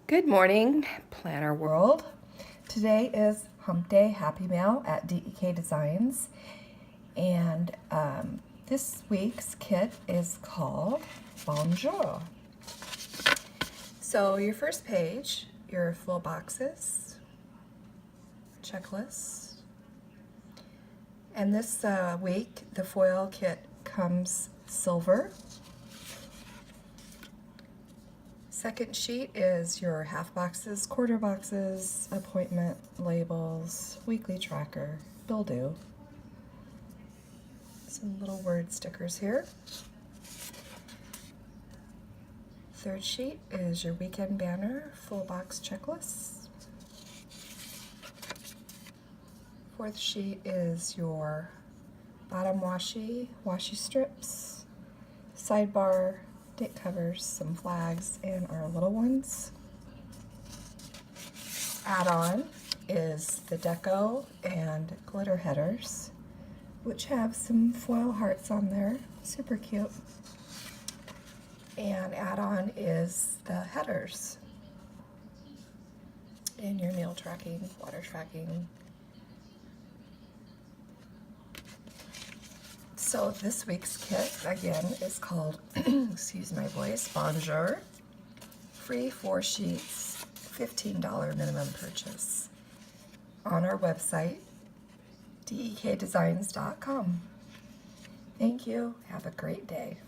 Good morning, Planner World. Today is Hump Day Happy Mail at DEK Designs, and this week's kit is called Bonjour. So your first page, your full boxes, checklist, and this week the foil kit comes silver. Second sheet is your half boxes, quarter boxes, appointment labels, weekly tracker, bill due. Some little word stickers here. Third sheet is your weekend banner, full box checklist. Fourth sheet is your bottom washi strips, sidebar, date covers, some flags, and our little ones. Add-on is the deco and glitter headers, which have some foil hearts on there, super cute. And add-on is the headers and your meal tracking, water tracking. So this week's kit, again, is called, excuse my voice, Bonjour. Free 4 sheets, $15 minimum purchase. On our website, dekdesigns.com. Thank you. Have a great day.